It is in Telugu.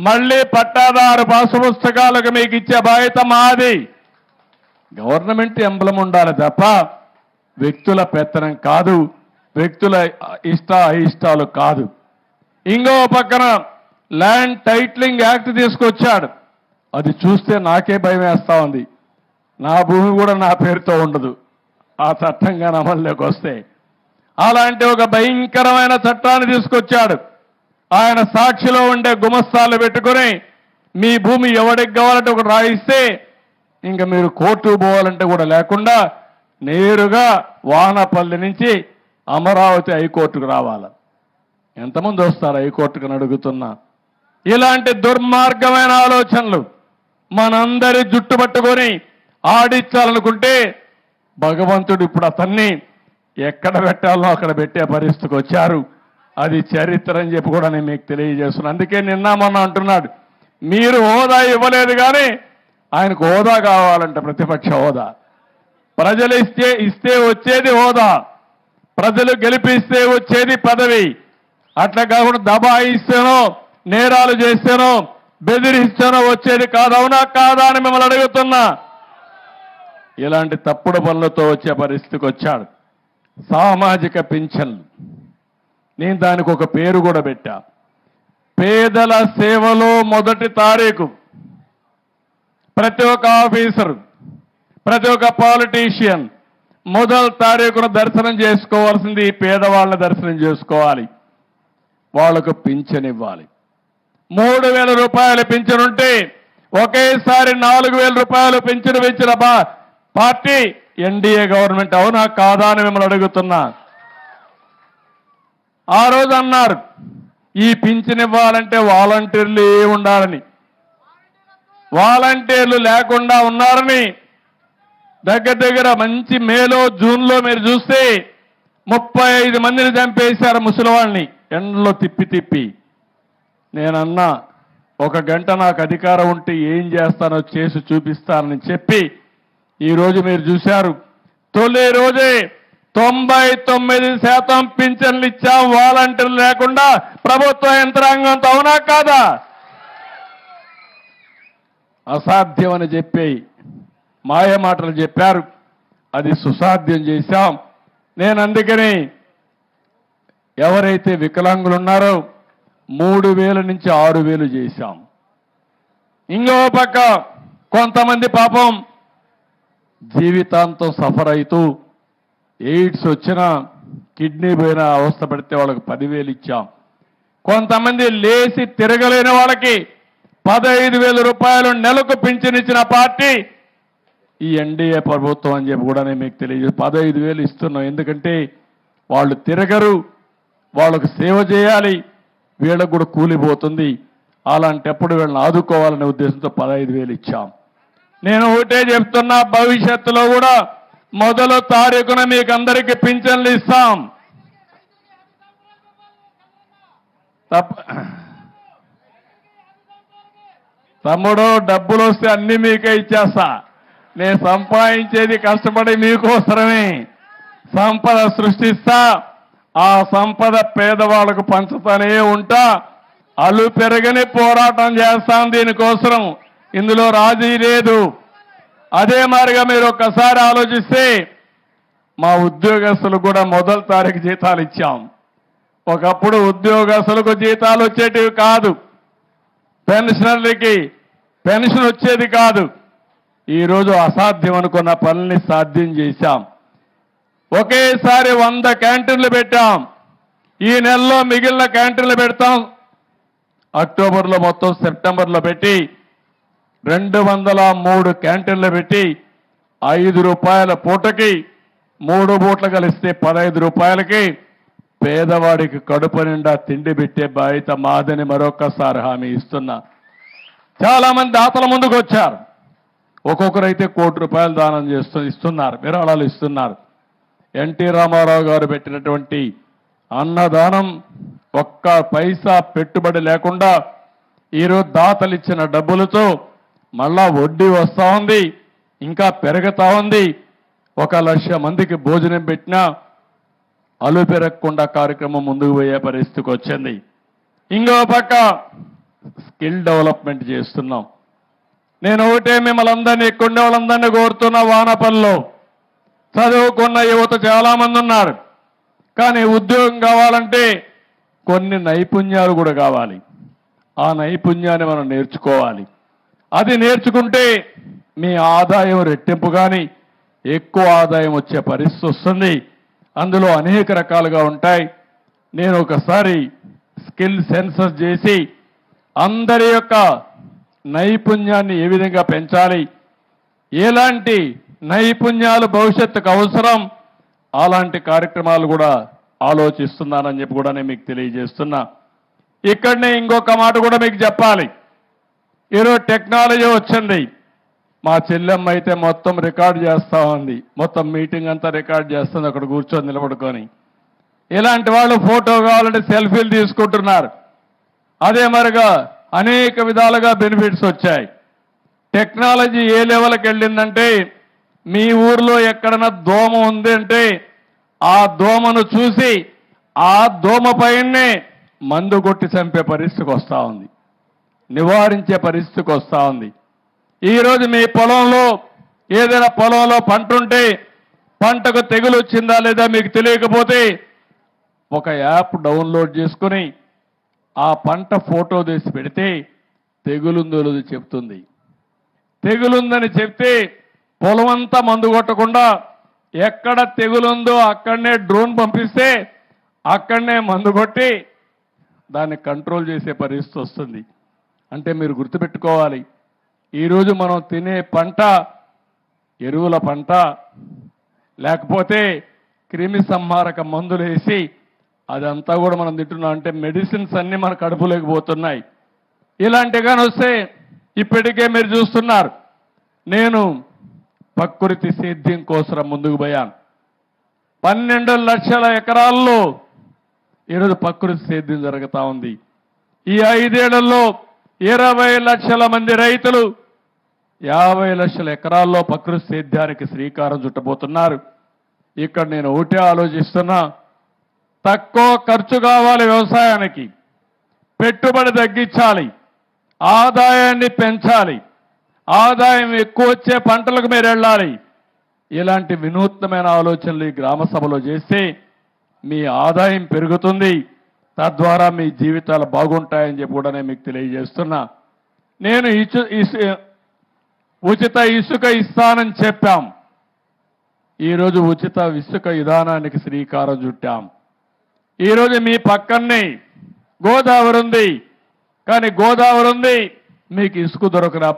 మళ్ళీ పట్టాదారు పాసు పుస్తకాలకు మీకు ఇచ్చే బాధ్యత మాది. గవర్నమెంట్ ఎంబ్లం ఉండాలి తప్ప వ్యక్తుల పెత్తనం కాదు, వ్యక్తుల అయిష్టాలు కాదు. ఇంకో పక్కన ల్యాండ్ టైటిలింగ్ యాక్ట్ తీసుకొచ్చాడు. అది చూస్తే నాకే భయం వేస్తా ఉంది. నా భూమి కూడా నా పేరుతో ఉండదు ఆ చట్టంగా అమల్లోకి వస్తే. అలాంటి ఒక భయంకరమైన చట్టాన్ని తీసుకొచ్చాడు. ఆయన సాక్షిలో ఉండే గుమస్తాలు పెట్టుకుని మీ భూమి ఎవరికి కావాలంటే ఒకటి రాయిస్తే ఇంకా మీరు కోర్టుకు పోవాలంటే కూడా లేకుండా నేరుగా వానపల్లి నుంచి అమరావతి హైకోర్టుకు రావాలి. ఎంతమంది వస్తారు హైకోర్టుకు అడుగుతున్నా. ఇలాంటి దుర్మార్గమైన ఆలోచనలు మనందరి జుట్టు పట్టుకొని ఆడించాలనుకుంటే భగవంతుడు ఇప్పుడు అతన్ని ఎక్కడ పెట్టాలో అక్కడ పెట్టే పరిస్థితికి వచ్చారు. అది చరిత్ర అని చెప్పి కూడా నేను మీకు తెలియజేస్తున్నాను. అందుకే నిన్న మొన్న అంటున్నాడు మీరు హోదా ఇవ్వలేదు కానీ ఆయనకు హోదా కావాలంటే ప్రతిపక్ష హోదా. ప్రజలు ఇస్తే వచ్చేది హోదా, ప్రజలు గెలిపిస్తే వచ్చేది పదవి. అట్లా కాకుండా దబాయిస్తేనో నేరాలు చేస్తేనో బెదిరిస్తేనో వచ్చేది కాదు. అవునా కాదా అని మిమ్మల్ని అడుగుతున్నా. ఇలాంటి తప్పుడు పనులతో వచ్చే పరిస్థితికి వచ్చాడు. సామాజిక పింఛన్లు, నేను దానికి ఒక పేరు కూడా పెట్టా. పేదల సేవలో మొదటి తారీఖు ప్రతి ఒక్క ఆఫీసరు, ప్రతి ఒక్క పాలిటీషియన్ మొదటి తారీఖున దర్శనం చేసుకోవాల్సింది పేదవాళ్ళ దర్శనం చేసుకోవాలి. వాళ్లకు పింఛన్ ఇవ్వాలి. 3,000 రూపాయలు పింఛన్ ఉంటే ఒకేసారి 4,000 రూపాయలు పింఛను పెంచిన పార్టీ ఎన్డీఏ గవర్నమెంట్. అవునా కాదా అని మిమ్మల్ని అడుగుతున్నా. ఆ రోజు అన్నారు ఈ పింఛన్ ఇవ్వాలంటే వాలంటీర్లు ఉండాలని. వాలంటీర్లు లేకుండా ఉన్నారని దగ్గర మంచి మేలో జూన్లో మీరు చూస్తే 35 మందిని చంపేశారు ముసలివాళ్ళని ఎండలో తిప్పి. నేనన్నా 1 గంట నాకు అధికారం ఉంటే ఏం చేస్తానో చేసి చూపిస్తానని చెప్పి ఈరోజు మీరు చూశారు. తొలి రోజే 99% పింఛన్లు ఇచ్చాం వాలంటీర్లు లేకుండా ప్రభుత్వ యంత్రాంగంతో. అవునా కాదా? అసాధ్యం అని చెప్పి మాయ మాటలు చెప్పారు, అది సుసాధ్యం చేశాం. నేను అందుకని ఎవరైతే వికలాంగులు ఉన్నారో 3,000 నుంచి 6,000 చేశాం. ఇంకో పక్క కొంతమంది పాపం జీవితాంతం సఫర్ అవుతూ ఎయిడ్స్ వచ్చినా కిడ్నీ పోయినా అవస్థ పడితే వాళ్ళకి 10,000 ఇచ్చాం. కొంతమంది లేచి తిరగలేని వాళ్ళకి 15,000 రూపాయలు నెలకు పింఛన్ ఇచ్చిన పార్టీ ఈ ఎన్డీఏ ప్రభుత్వం అని చెప్పి కూడా నేను మీకు తెలియజేసి 15,000 ఇస్తున్నాం. ఎందుకంటే వాళ్ళు తిరగరు, వాళ్ళకు సేవ చేయాలి, వీళ్ళకు కూడా కూలిపోతుంది. అలాంటప్పుడు వీళ్ళని ఆదుకోవాలనే ఉద్దేశంతో 15,000 ఇచ్చాం. నేను ఒకటే చెప్తున్నా, భవిష్యత్తులో కూడా మొదటి తారీఖున మీకు అందరికీ పింఛన్లు ఇస్తాం. తమ్ముడు డబ్బులు వస్తే అన్ని మీకే ఇచ్చేస్తా. నేను సంపాదించేది కష్టపడి మీకోసరమే. సంపద సృష్టిస్తా, ఆ సంపద పేదవాళ్లకు పంచుతానే ఉంటా. అలు పెరగని పోరాటం చేస్తాం దీనికోసం. ఇందులో రాజీ లేదు. అదే మాదిరిగా మీరు ఒక్కసారి ఆలోచిస్తే మా ఉద్యోగస్తులకు కూడా మొదటి తారీఖు జీతాలు ఇచ్చాం. ఒకప్పుడు ఉద్యోగస్తులకు జీతాలు వచ్చేటివి కాదు, పెన్షనర్లకి పెన్షన్ వచ్చేది కాదు. ఈరోజు అసాధ్యం అనుకున్న పనుల్ని సాధ్యం చేశాం. ఒకేసారి 100 క్యాంటీన్లు పెట్టాం. ఈ నెలలో మిగిలిన క్యాంటీన్లు పెడతాం. అక్టోబర్లో మొత్తం సెప్టెంబర్లో పెట్టి 203 క్యాంటీన్లు పెట్టి 5 రూపాయల పూటకి 3 పూటలు కలిస్తే 15 రూపాయలకి పేదవాడికి కడుపు నిండా తిండి పెట్టే బాధ్యత మాదని మరొకసారి హామీ ఇస్తున్నా. చాలా మంది దాతల ముందుకు వచ్చారు. ఒక్కొక్కరైతే ₹1 కోటి దానం ఇస్తున్నారు, విరాళాలు ఇస్తున్నారు. ఎన్టీ రామారావు గారు పెట్టినటువంటి అన్నదానం ఒక్క పైసా పెట్టుబడి లేకుండా ఈరోజు దాతలు ఇచ్చిన డబ్బులతో మళ్ళా వడ్డీ వస్తూ ఉంది, ఇంకా పెరుగుతూ ఉంది. 1,00,000 మందికి భోజనం పెట్టినా అలు పెరగకుండా కార్యక్రమం ముందుకు పోయే పరిస్థితికి వచ్చింది. ఇంకో పక్క స్కిల్ డెవలప్మెంట్ చేస్తున్నాం. నేను ఒకటే మిమ్మల్ని అందరినీ ఇక్కడ వాళ్ళందరినీ కోరుతున్న వానపల్లిలో చదువుకున్న యువత చాలామంది ఉన్నారు. కానీ ఉద్యోగం కావాలంటే కొన్ని నైపుణ్యాలు కూడా కావాలి. ఆ నైపుణ్యాన్ని మనం నేర్చుకోవాలి. అది నేర్చుకుంటే మీ ఆదాయం రెట్టింపు కానీ ఎక్కువ ఆదాయం వచ్చే పరిస్థితి వస్తుంది. అందులో అనేక రకాలుగా ఉంటాయి. నేను ఒకసారి స్కిల్ సెన్సస్ చేసి అందరి యొక్క నైపుణ్యాన్ని ఏ విధంగా పెంచాలి, ఎలాంటి నైపుణ్యాలు భవిష్యత్తుకు అవసరం, అలాంటి కార్యక్రమాలు కూడా ఆలోచిస్తున్నానని చెప్పి కూడా నేను మీకు తెలియజేస్తున్నా. ఇక్కడనే ఇంకొక మాట కూడా మీకు చెప్పాలి. ఈరోజు టెక్నాలజీ వచ్చింది. మా చెల్లెమ్మ అయితే మొత్తం రికార్డ్ చేస్తూ ఉంది. మొత్తం మీటింగ్ అంతా రికార్డ్ చేస్తుంది అక్కడ కూర్చొని నిలబడుకొని. ఇలాంటి వాళ్ళు ఫోటో కావాలంటే సెల్ఫీలు తీసుకుంటున్నారు. అదే మరిగా అనేక విధాలుగా బెనిఫిట్స్ వచ్చాయి. టెక్నాలజీ ఏ లెవెల్కి వెళ్ళిందంటే మీ ఊర్లో ఎక్కడన్నా దోమ ఉంది అంటే ఆ దోమను చూసి ఆ దోమ పైనే మందు కొట్టి చంపే పరిస్థితికి వస్తూ ఉంది, నివారించే పరిస్థితికి వస్తూ ఉంది. ఈరోజు మీ పొలంలో ఏదైనా పొలంలో పంట ఉంటే పంటకు తెగులు వచ్చిందా లేదా మీకు తెలియకపోతే ఒక యాప్ డౌన్లోడ్ చేసుకుని ఆ పంట ఫోటో తీసి పెడితే తెగులుందో లేదో చెప్తుంది. తెగులుందని చెప్తే పొలం అంతా మందు కొట్టకుండా ఎక్కడ తెగులుందో అక్కడనే డ్రోన్ పంపిస్తే అక్కడనే మందు కొట్టి దాన్ని కంట్రోల్ చేసే పరిస్థితి వస్తుంది. అంటే మీరు గుర్తుపెట్టుకోవాలి, ఈరోజు మనం తినే పంట ఎరువుల పంట, లేకపోతే క్రిమి సంహారక మందులు వేసి అదంతా కూడా మనం తింటున్నాం. అంటే మెడిసిన్స్ అన్నీ మన కడుపులోకి పోతున్నాయి. ఇలాంటిగాని వస్తే ఇప్పటికే మీరు చూస్తున్నారు. నేను ప్రకృతి సేద్యం కోసం ముందుకు పోయాను. 12 లక్షల ఎకరాల్లో ఈరోజు ప్రకృతి సేద్యం జరుగుతూ ఉంది. ఈ 5 ఏళ్లలో 20 లక్షల మంది రైతులు 50 లక్షల ఎకరాల్లో ప్రకృతి సేద్యానికి శ్రీకారం చుట్టబోతున్నారు. ఇక్కడ నేను ఒకటే ఆలోచిస్తున్నా, తక్కువ ఖర్చు కావాలి వ్యవసాయానికి, పెట్టుబడి తగ్గించాలి, ఆదాయాన్ని పెంచాలి, ఆదాయం ఎక్కువ వచ్చే పంటలకు మీరు వెళ్ళాలి. ఇలాంటి వినూత్నమైన ఆలోచనలు ఈ గ్రామ సభలో చేస్తే మీ ఆదాయం పెరుగుతుంది, తద్వారా మీ జీవితాలు బాగుంటాయని చెప్పి కూడా నేను మీకు తెలియజేస్తున్నా. నేను ఉచిత ఇసుక ఇస్తానని చెప్పాం. ఈరోజు ఉచిత ఇసుక విధానానికి శ్రీకారం చుట్టాం. ఈరోజు మీ పక్కనే గోదావరి ఉంది, కానీ గోదావరి ఉంది మీకు ఇసుక దొరకరా